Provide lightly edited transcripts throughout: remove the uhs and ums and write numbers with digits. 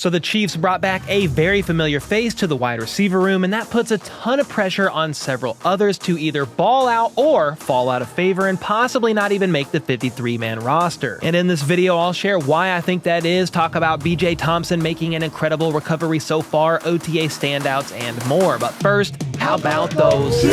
So the Chiefs brought back a very familiar face to the wide receiver room, and that puts a ton of pressure on several others to either ball out or fall out of favor and possibly not even make the 53-man roster. And in this video, I'll share why I think that is, talk about BJ Thompson making an incredible recovery so far, OTA standouts, and more. But first, how about those?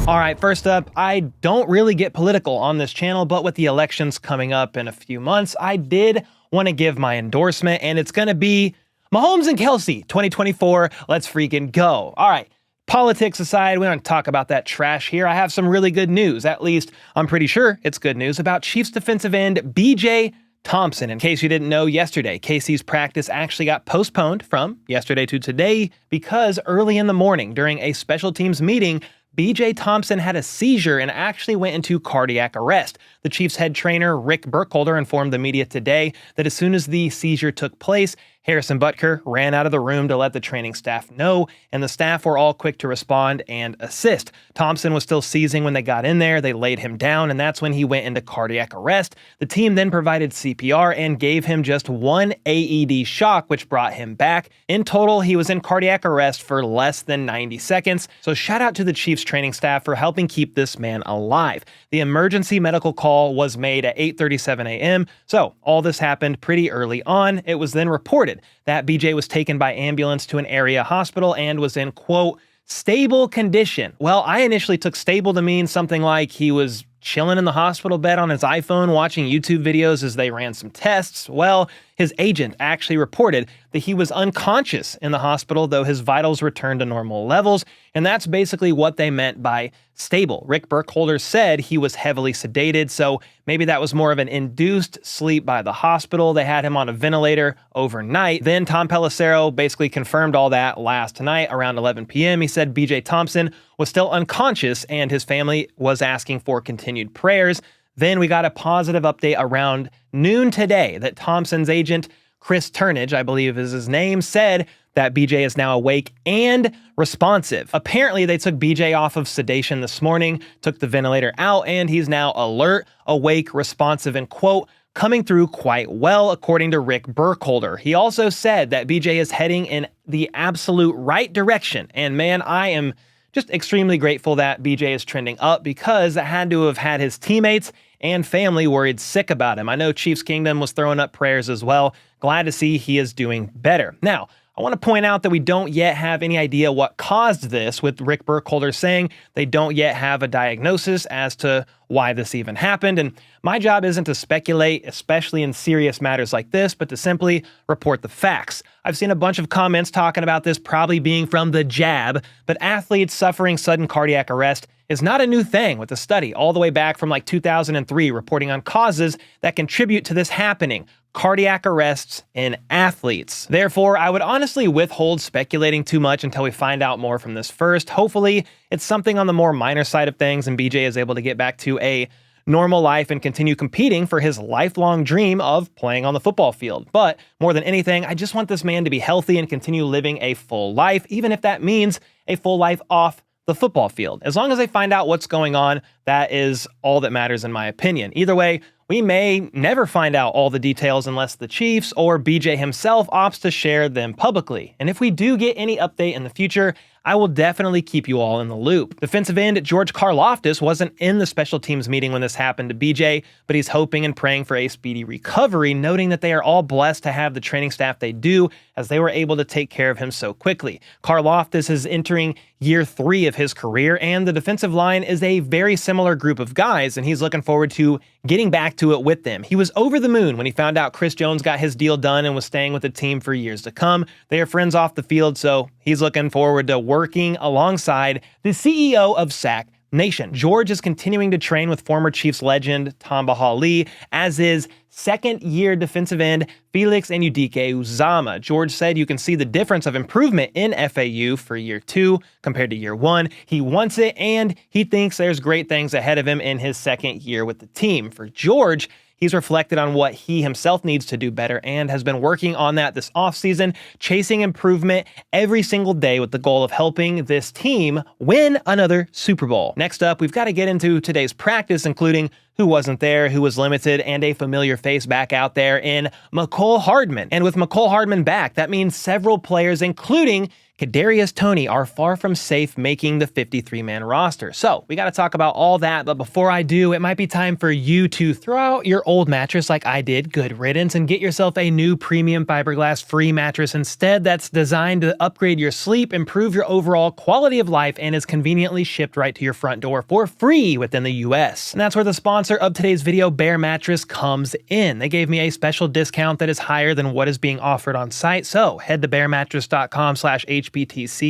All right, first up, I don't really get political on this channel, but with the elections coming up in a few months, I did want to give my endorsement, and it's going to be Mahomes and Kelsey 2024. Let's freaking go. All right, politics aside, we don't talk about that trash here. I have some really good news. At least I'm pretty sure it's good news about Chiefs defensive end BJ Thompson. In case you didn't know, yesterday, KC's practice actually got postponed from yesterday to today because early in the morning during a special teams meeting, BJ Thompson had a seizure and actually went into cardiac arrest. The Chiefs head trainer, Rick Burkholder, informed the media today that as soon as the seizure took place, Harrison Butker ran out of the room to let the training staff know, and the staff were all quick to respond and assist. Thompson was still seizing when they got in there. They laid him down, and that's when he went into cardiac arrest. The team then provided CPR and gave him just one AED shock, which brought him back. In total, he was in cardiac arrest for less than 90 seconds. So shout out to the Chiefs training staff for helping keep this man alive. The emergency medical call was made at 8:37 a.m., so all this happened pretty early on. It was then reported that BJ was taken by ambulance to an area hospital and was in, quote, stable condition. Well, I initially took stable to mean something like he was chilling in the hospital bed on his iPhone watching YouTube videos as they ran some tests. Well, his agent actually reported that he was unconscious in the hospital, though his vitals returned to normal levels, and that's basically what they meant by stable. Rick Burkholder said he was heavily sedated, so maybe that was more of an induced sleep by the hospital. They had him on a ventilator overnight. Then Tom Pelissero basically confirmed all that last night around 11 p.m. He said BJ Thompson was still unconscious and his family was asking for continued prayers. Then we got a positive update around noon today that Thompson's agent, Chris Turnage, I believe is his name, said that BJ is now awake and responsive. Apparently, they took BJ off of sedation this morning, took the ventilator out, and he's now alert, awake, responsive, and, quote, coming through quite well, according to Rick Burkholder. He also said that BJ is heading in the absolute right direction. And man, I am just extremely grateful that BJ is trending up because it had to have had his teammates and family worried sick about him. I know Chiefs Kingdom was throwing up prayers as well. Glad to see he is doing better. Now, I want to point out that we don't yet have any idea what caused this, with Rick Burkholder saying they don't yet have a diagnosis as to why this even happened. And my job isn't to speculate, especially in serious matters like this, but to simply report the facts. I've seen a bunch of comments talking about this probably being from the jab, but athletes suffering sudden cardiac arrest is not a new thing, with a study all the way back from like 2003 reporting on causes that contribute to this happening. Cardiac arrests in athletes. Therefore, I would honestly withhold speculating too much until we find out more from this first. Hopefully, it's something on the more minor side of things and BJ is able to get back to a normal life and continue competing for his lifelong dream of playing on the football field. But more than anything, I just want this man to be healthy and continue living a full life, even if that means a full life off the football field. As long as they find out what's going on, that is all that matters in my opinion. Either way, we may never find out all the details unless the Chiefs or BJ himself opts to share them publicly. And if we do get any update in the future, I will definitely keep you all in the loop. Defensive end George Karlaftis wasn't in the special teams meeting when this happened to BJ, but he's hoping and praying for a speedy recovery, noting that they are all blessed to have the training staff they do, as they were able to take care of him so quickly. Karlaftis is entering year 3 of his career, and the defensive line is a very similar group of guys, and he's looking forward to getting back to it with them. He was over the moon when he found out Chris Jones got his deal done and was staying with the team for years to come. They are friends off the field, so he's looking forward to working alongside the CEO of Sack Nation. George is continuing to train with former Chiefs legend Tamba Hali, as is second-year defensive end Felix Anudike-Uzomah. George said you can see the difference of improvement in FAU for year 2 compared to year 1. He wants it, and he thinks there's great things ahead of him in his second year with the team. For George, he's reflected on what he himself needs to do better and has been working on that this offseason, chasing improvement every single day with the goal of helping this team win another Super Bowl. Next up, we've got to get into today's practice, including who wasn't there, who was limited, and a familiar face back out there in Mecole Hardman. And with Mecole Hardman back, that means several players, including Kadarius Toney, are far from safe making the 53-man roster. So we got to talk about all that, but before I do, it might be time for you to throw out your old mattress like I did, good riddance, and get yourself a new premium fiberglass free mattress instead that's designed to upgrade your sleep, improve your overall quality of life, and is conveniently shipped right to your front door for free within the US. And that's where the sponsor of today's video, Bear Mattress, comes in. They gave me a special discount that is higher than what is being offered on site, so head to bearmattress.com/HBTC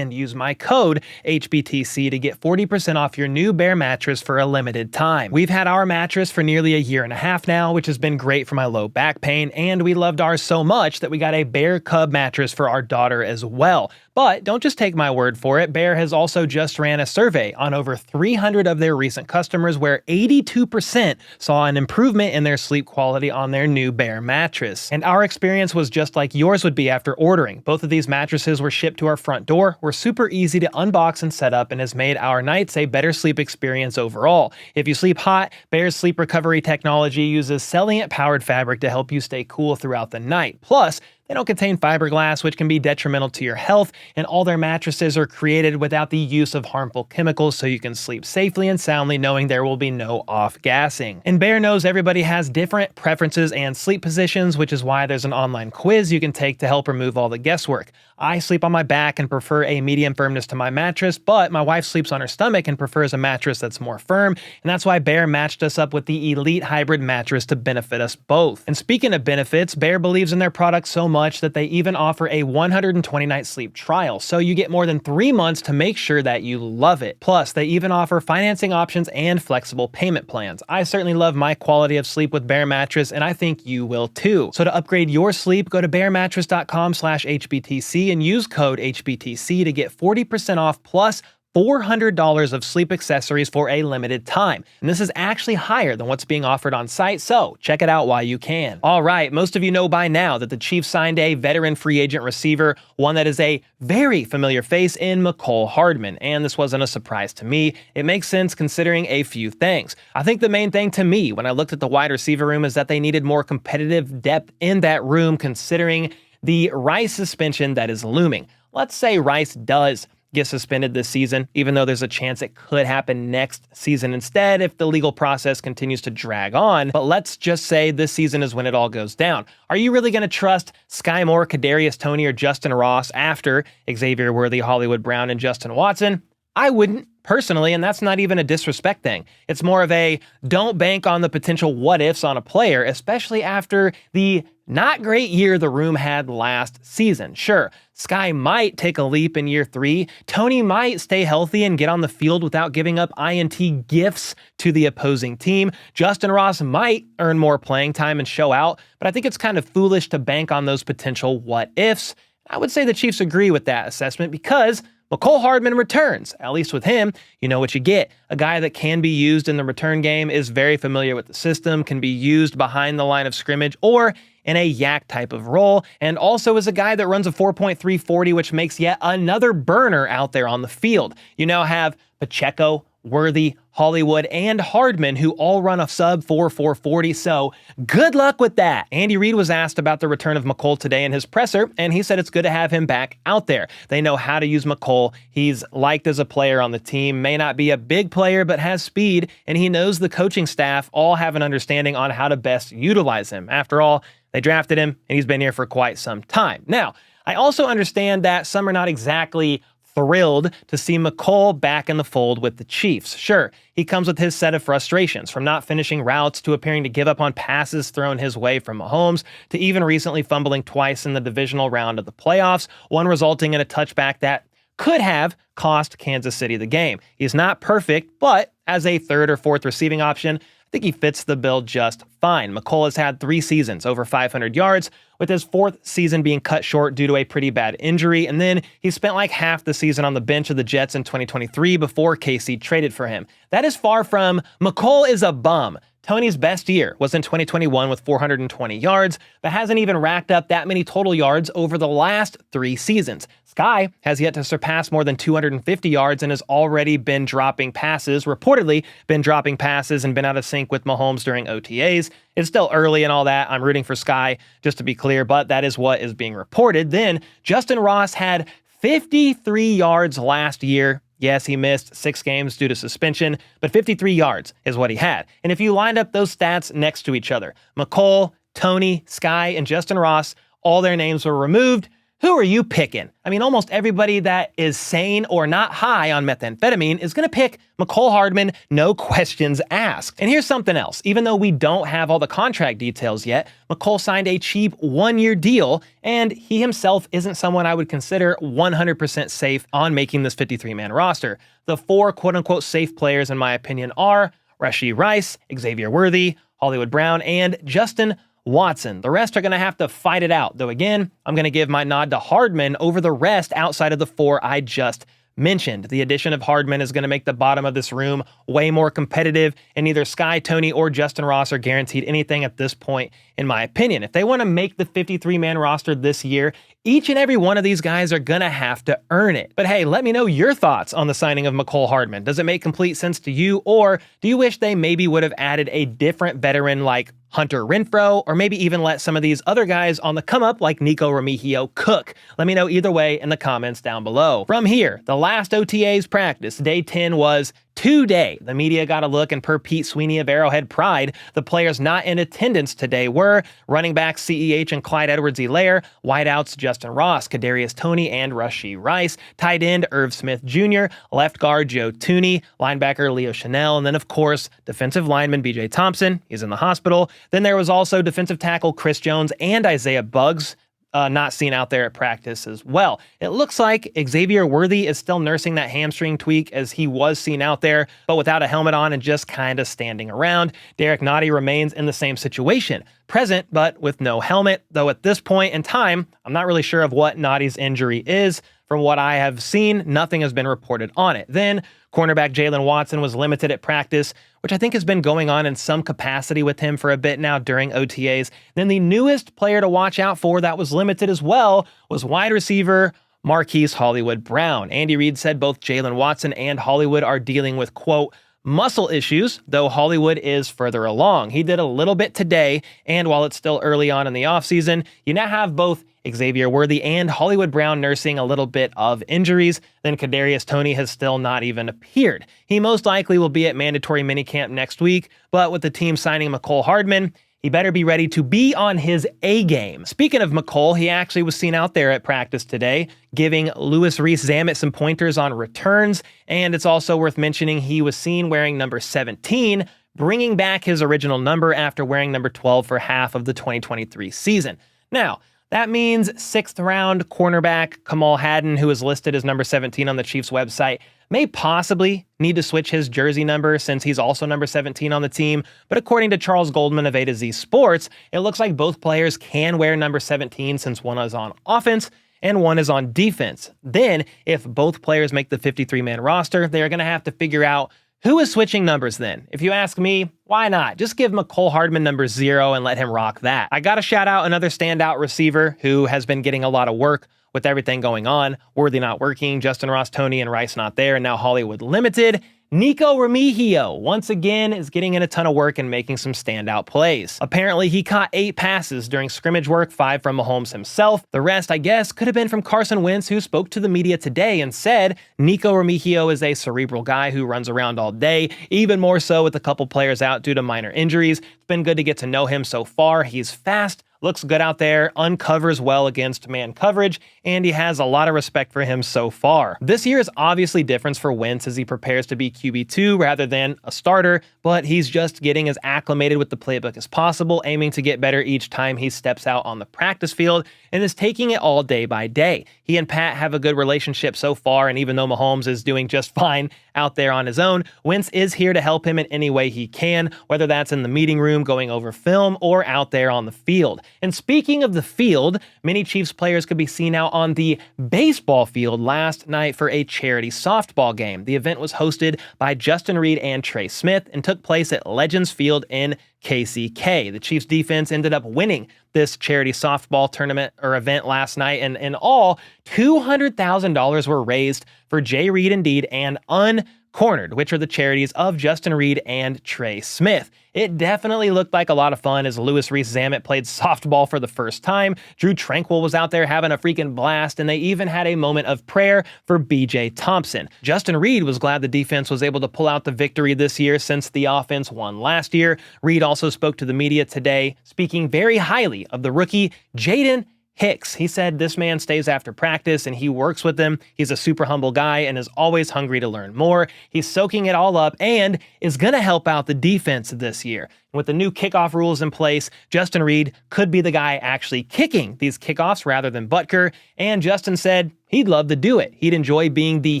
and use my code HBTC to get 40% off your new Bear mattress for a limited time. We've had our mattress for nearly a year and a half now, which has been great for my low back pain, and we loved ours so much that we got a Bear Cub mattress for our daughter as well. But don't just take my word for it. Bear has also just ran a survey on over 300 of their recent customers where 82% saw an improvement in their sleep quality on their new Bear mattress. And our experience was just like yours would be after ordering. Both of these mattresses were shipped to our front door, were super easy to unbox and set up, and has made our nights a better sleep experience overall. If you sleep hot, Bear's sleep recovery technology uses Celliant-powered fabric to help you stay cool throughout the night. Plus, they don't contain fiberglass, which can be detrimental to your health, and all their mattresses are created without the use of harmful chemicals, so you can sleep safely and soundly knowing there will be no off-gassing. And Bear knows everybody has different preferences and sleep positions, which is why there's an online quiz you can take to help remove all the guesswork. I sleep on my back and prefer a medium firmness to my mattress, but my wife sleeps on her stomach and prefers a mattress that's more firm, and that's why Bear matched us up with the Elite Hybrid mattress to benefit us both. And speaking of benefits, Bear believes in their product so much that they even offer a 120-night sleep trial, so you get more than 3 months to make sure that you love it. Plus, they even offer financing options and flexible payment plans. I certainly love my quality of sleep with Bear Mattress, and I think you will too. So to upgrade your sleep, go to bearmattress.com/HBTC and use code HBTC to get 40% off plus $400 of sleep accessories for a limited time. And this is actually higher than what's being offered on site, so check it out while you can. All right, most of you know by now that the Chiefs signed a veteran free agent receiver, one that is a very familiar face in Mecole Hardman, and this wasn't a surprise to me. It makes sense considering a few things. I think the main thing to me when I looked at the wide receiver room is that they needed more competitive depth in that room considering the Rice suspension that is looming. Let's say Rice does get suspended this season, even though there's a chance it could happen next season instead if the legal process continues to drag on. But let's just say this season is when it all goes down. Are you really going to trust Sky Moore, Kadarius Toney, or Justin Ross after Xavier Worthy, Hollywood Brown, and Justin Watson? I wouldn't, personally, and that's not even a disrespect thing. It's more of a don't bank on the potential what-ifs on a player, especially after the not great year the room had last season. Sure, Sky might take a leap in year 3. Toney might stay healthy and get on the field without giving up INT gifts to the opposing team. Justin Ross might earn more playing time and show out, but I think it's kind of foolish to bank on those potential what-ifs. I would say the Chiefs agree with that assessment because Mecole Hardman returns. At least with him, you know what you get. A guy that can be used in the return game, is very familiar with the system, can be used behind the line of scrimmage or in a yak type of role, and also is a guy that runs a 4.3 40, which makes yet another burner out there on the field. You now have Pacheco, Worthy, Hollywood, and Hardman, who all run a sub 4.40, so good luck with that. Andy Reid was asked about the return of Mecole today in his presser, and he said it's good to have him back out there. They know how to use Mecole. He's liked as a player on the team, may not be a big player, but has speed, and he knows the coaching staff all have an understanding on how to best utilize him. After all, they drafted him, and he's been here for quite some time. Now, I also understand that some are not exactly thrilled to see Mecole back in the fold with the Chiefs. Sure, he comes with his set of frustrations, from not finishing routes to appearing to give up on passes thrown his way from Mahomes, to even recently fumbling twice in the divisional round of the playoffs, one resulting in a touchback that could have cost Kansas City the game. He's not perfect, but as a third or fourth receiving option, I think he fits the bill just fine. Mecole has had 3 seasons over 500 yards, with his 4th season being cut short due to a pretty bad injury, and then he spent like half the season on the bench of the Jets in 2023 before KC traded for him. That is far from Mecole is a bum Tony's best year was in 2021 with 420 yards, but hasn't even racked up that many total yards over the last 3 seasons. Sky has yet to surpass more than 250 yards and has already been dropping passes, reportedly been dropping passes and been out of sync with Mahomes during OTAs. It's still early and all that. I'm rooting for Sky, just to be clear, but that is what is being reported. Then Justin Ross had 53 yards last year. Yes, he missed 6 games due to suspension, but 53 yards is what he had. And if you lined up those stats next to each other, Mecole, Tony, Sky, and Justin Ross, all their names were removed. Who are you picking? I mean, almost everybody that is sane or not high on methamphetamine is going to pick Mecole Hardman, no questions asked. And here's something else. Even though we don't have all the contract details yet, Mecole signed a cheap 1-year deal, and he himself isn't someone I would consider 100% safe on making this 53-man roster. The 4 quote-unquote safe players, in my opinion, are Rashee Rice, Xavier Worthy, Hollywood Brown, and Justin Watson. The rest are going to have to fight it out, though again, I'm going to give my nod to Hardman over the rest outside of the 4 I just mentioned. The addition of Hardman is going to make the bottom of this room way more competitive, and neither Sky, Tony, or Justin Ross are guaranteed anything at this point, in my opinion. If they want to make the 53-man roster this year, each and every one of these guys are going to have to earn it. But hey, let me know your thoughts on the signing of Mecole Hardman. Does it make complete sense to you, or do you wish they maybe would have added a different veteran like Hunter Renfrow, or maybe even let some of these other guys on the come up like Nico Remigio cook? Let me know either way in the comments down below. From here, the last OTAs practice, day 10, was today. The media got a look, and per Pete Sweeney of Arrowhead Pride, the players not in attendance today were running backs CEH and Clyde Edwards-Helaire, wideouts Justin Ross, Kadarius Toney, and Rashee Rice, tight end Irv Smith Jr., left guard Joe Thuney, linebacker Leo Chanel, and then of course, defensive lineman BJ Thompson. He's in the hospital. Then there was also defensive tackle Chris Jones and Isaiah Buggs, not seen out there at practice as well. It looks like Xavier Worthy is still nursing that hamstring tweak as he was seen out there, but without a helmet on and just kind of standing around. Derek Nottie remains in the same situation, present but with no helmet, though at this point in time, I'm not really sure of what Nottie's injury is. From what I have seen, nothing has been reported on it. Then, cornerback Jalen Watson was limited at practice, which I think has been going on in some capacity with him for a bit now during OTAs. Then the newest player to watch out for that was limited as well was wide receiver Marquise Hollywood Brown. Andy Reid said both Jalen Watson and Hollywood are dealing with, quote, muscle issues, though Hollywood is further along. He did a little bit today, and while it's still early on in the offseason, you now have both Xavier Worthy and Hollywood Brown nursing a little bit of injuries. Then Kadarius Toney has still not even appeared. He most likely will be at mandatory minicamp next week, but with the team signing Mecole Hardman, he better be ready to be on his A game. Speaking of Mecole, he actually was seen out there at practice today, giving Louis Rees-Zammit some pointers on returns, and it's also worth mentioning he was seen wearing number 17, bringing back his original number after wearing number 12 for half of the 2023 season. Now, that means 6th round cornerback Kamal Hadden, who is listed as number 17 on the Chiefs website, may possibly need to switch his jersey number since he's also number 17 on the team. But according to Charles Goldman of A to Z Sports, it looks like both players can wear number 17 since one is on offense and one is on defense. Then, if both players make the 53-man roster, they're going to have to figure out who is switching numbers then. If you ask me, why not? Just give Mecole Hardman number 0 and let him rock that. I gotta shout out another standout receiver who has been getting a lot of work with everything going on. Worthy not working, Justin Ross, Toney, and Rice not there, and now Hollywood limited. Nico Remigio, once again, is getting in a ton of work and making some standout plays. Apparently, he caught 8 passes during scrimmage work, 5 from Mahomes himself. The rest, I guess, could have been from Carson Wentz, who spoke to the media today and said Nico Remigio is a cerebral guy who runs around all day, even more so with a couple players out due to minor injuries. It's been good to get to know him so far. He's fast, looks good out there, uncovers well against man coverage, and he has a lot of respect for him so far. This year is obviously different for Wentz as he prepares to be QB2 rather than a starter, but he's just getting as acclimated with the playbook as possible, aiming to get better each time he steps out on the practice field, and is taking it all day by day. He and Pat have a good relationship so far, and even though Mahomes is doing just fine out there on his own, Wentz is here to help him in any way he can, whether that's in the meeting room, going over film, or out there on the field. And speaking of the field, many Chiefs players could be seen out on the baseball field last night for a charity softball game. The event was hosted by Justin Reid and Trey Smith and took place at Legends Field in KCK. The Chiefs defense ended up winning this charity softball tournament or event last night, and in all, $200,000 were raised for Jay Reid Indeed and Uncornered, which are the charities of Justin Reid and Trey Smith. It definitely looked like a lot of fun as Louis Reese-Zammit played softball for the first time. Drew Tranquill was out there having a freaking blast, and they even had a moment of prayer for BJ Thompson. Justin Reid was glad the defense was able to pull out the victory this year since the offense won last year. Reid also spoke to the media today, speaking very highly of the rookie Jaden Hicks. He said this man stays after practice and he works with them. He's a super humble guy and is always hungry to learn more. He's soaking it all up and is going to help out the defense this year. With the new kickoff rules in place, Justin Reid could be the guy actually kicking these kickoffs rather than Butker. And Justin said he'd love to do it. He'd enjoy being the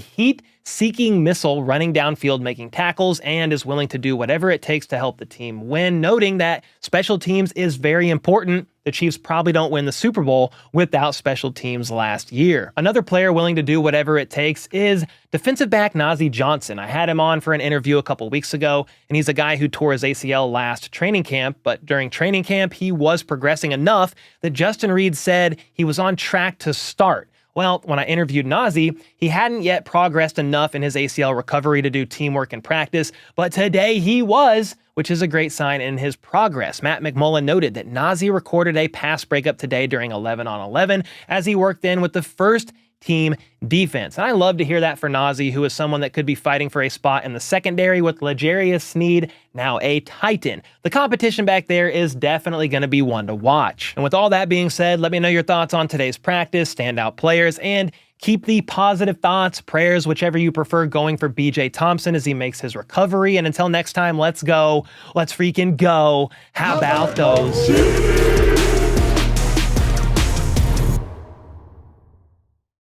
heat-seeking missile running downfield making tackles and is willing to do whatever it takes to help the team win, noting that special teams is very important. The Chiefs probably don't win the Super Bowl without special teams last year. Another player willing to do whatever it takes is defensive back Nazeeh Johnson. I had him on for an interview a couple weeks ago, and he's a guy who tore his ACL last training camp, but during training camp, he was progressing enough that Justin Reid said he was on track to start. Well, when I interviewed Nazeeh, he hadn't yet progressed enough in his ACL recovery to do teamwork in practice, but today he was, which is a great sign in his progress. Matt McMullen noted that Nazeeh recorded a pass breakup today during 11-on-11 as he worked in with the first team defense. And I love to hear that for Nazeeh, who is someone that could be fighting for a spot in the secondary with L'Jarius Sneed, now a Titan. The competition back there is definitely going to be one to watch. And with all that being said, let me know your thoughts on today's practice, standout players, and keep the positive thoughts, prayers, whichever you prefer, going for BJ Thompson as he makes his recovery. And until next time, let's go. Let's freaking go. How about those?